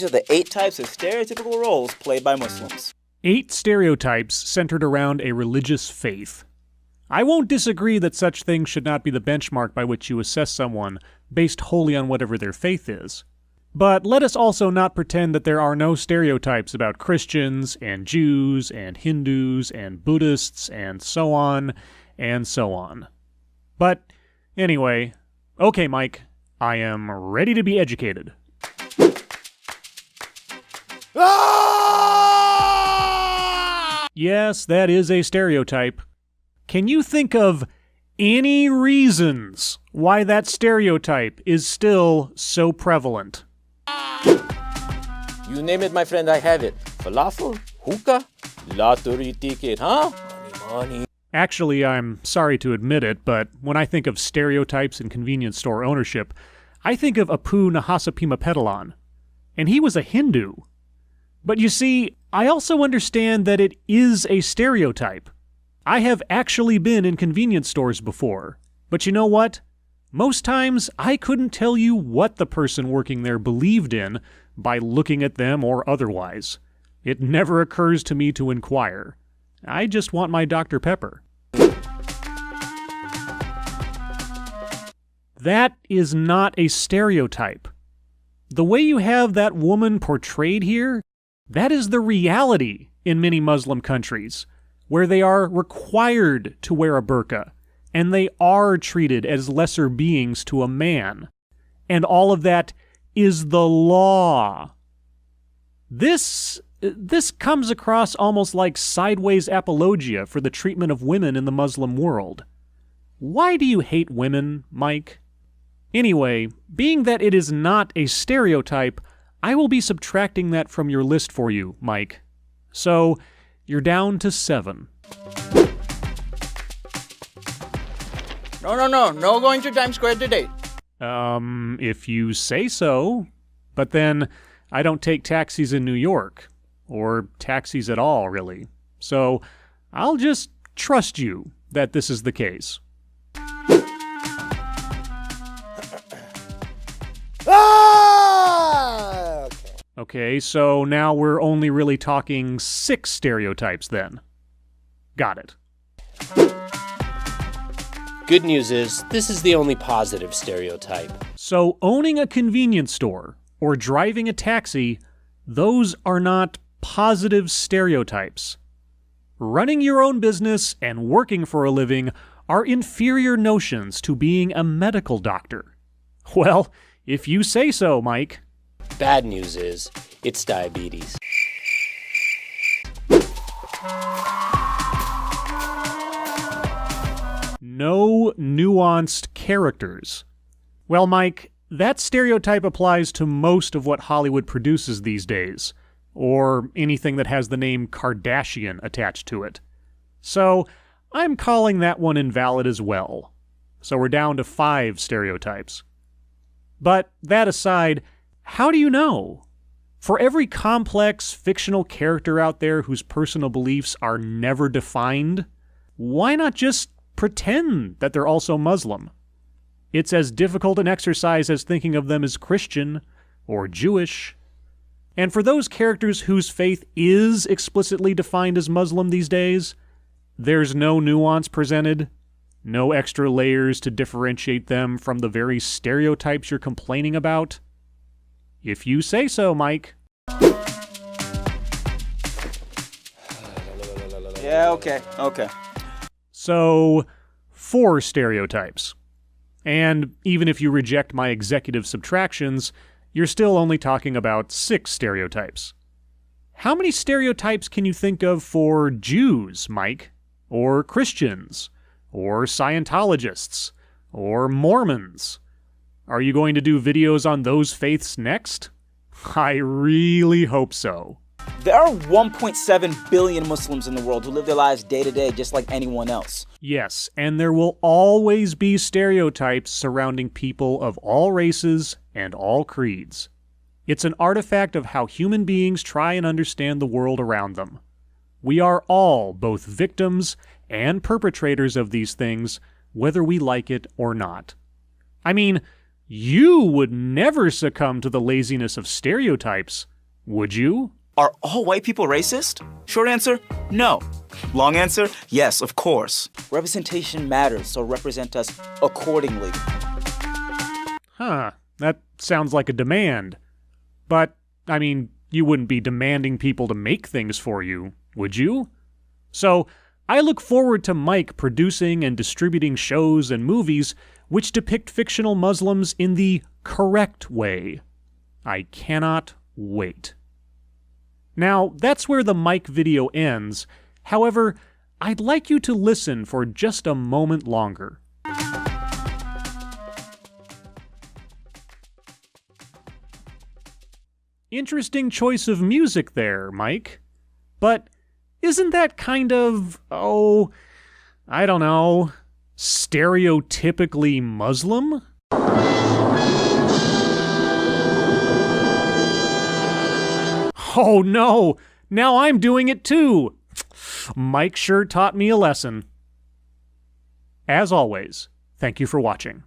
These are the 8 types of stereotypical roles played by Muslims. 8 stereotypes centered around a religious faith. I won't disagree that such things should not be the benchmark by which you assess someone based wholly on whatever their faith is. But let us also not pretend that there are no stereotypes about Christians and Jews and Hindus and Buddhists and so on and so on. But anyway, okay, Mike, I am ready to be educated. Yes, that is a stereotype. Can you think of any reasons why that stereotype is still so prevalent? You name it, my friend, I have it. Falafel, hookah, lottery ticket, huh? Money. Actually, I'm sorry to admit it, but when I think of stereotypes in convenience store ownership, I think of Apu Nahasapima Petalan. And he was a Hindu. But you see, I also understand that it is a stereotype. I have actually been in convenience stores before. But you know what? Most times, I couldn't tell you what the person working there believed in by looking at them or otherwise. It never occurs to me to inquire. I just want my Dr. Pepper. That is not a stereotype. The way you have that woman portrayed here, that is the reality in many Muslim countries, where they are required to wear a burqa, and they are treated as lesser beings to a man. And all of that is the law. This comes across almost like sideways apologia for the treatment of women in the Muslim world. Why do you hate women, Mike? Anyway, being that it is not a stereotype, I will be subtracting that from your list for you, Mike. So, you're down to 7. No going to Times Square today. If you say so. But then, I don't take taxis in New York. Or taxis at all, really. So, I'll just trust you that this is the case. Okay, so now we're only really talking 6 stereotypes then. Got it. Good news is, this is the only positive stereotype. So owning a convenience store or driving a taxi, those are not positive stereotypes. Running your own business and working for a living are inferior notions to being a medical doctor. Well, if you say so, Mike. Bad news is, it's diabetes. No nuanced characters. Well, Mike, that stereotype applies to most of what Hollywood produces these days, or anything that has the name Kardashian attached to it. So, I'm calling that one invalid as well. So we're down to 5 stereotypes. But that aside, how do you know? For every complex, fictional character out there whose personal beliefs are never defined, why not just pretend that they're also Muslim? It's as difficult an exercise as thinking of them as Christian or Jewish. And for those characters whose faith is explicitly defined as Muslim these days, there's no nuance presented, no extra layers to differentiate them from the very stereotypes you're complaining about. If you say so, Mike. Yeah, okay. So, 4 stereotypes. And even if you reject my executive subtractions, you're still only talking about 6 stereotypes. How many stereotypes can you think of for Jews, Mike? Or Christians? Or Scientologists? Or Mormons? Are you going to do videos on those faiths next? I really hope so. There are 1.7 billion Muslims in the world who live their lives day to day just like anyone else. Yes, and there will always be stereotypes surrounding people of all races and all creeds. It's an artifact of how human beings try and understand the world around them. We are all both victims and perpetrators of these things, whether we like it or not. I mean, you would never succumb to the laziness of stereotypes, Would you? Are all white people racist? Short answer, no. Long answer, yes, of course. Representation matters, so represent us accordingly. Huh, that sounds like a demand. But, I mean, you wouldn't be demanding people to make things for you, would you? So, I look forward to Mike producing and distributing shows and movies which depict fictional Muslims in the correct way. I cannot wait. Now, that's where the Mike video ends. However, I'd like you to listen for just a moment longer. Interesting choice of music there, Mike. But isn't that kind of, I don't know, stereotypically Muslim? Oh no, now I'm doing it too. Mike sure taught me a lesson. As always, thank you for watching.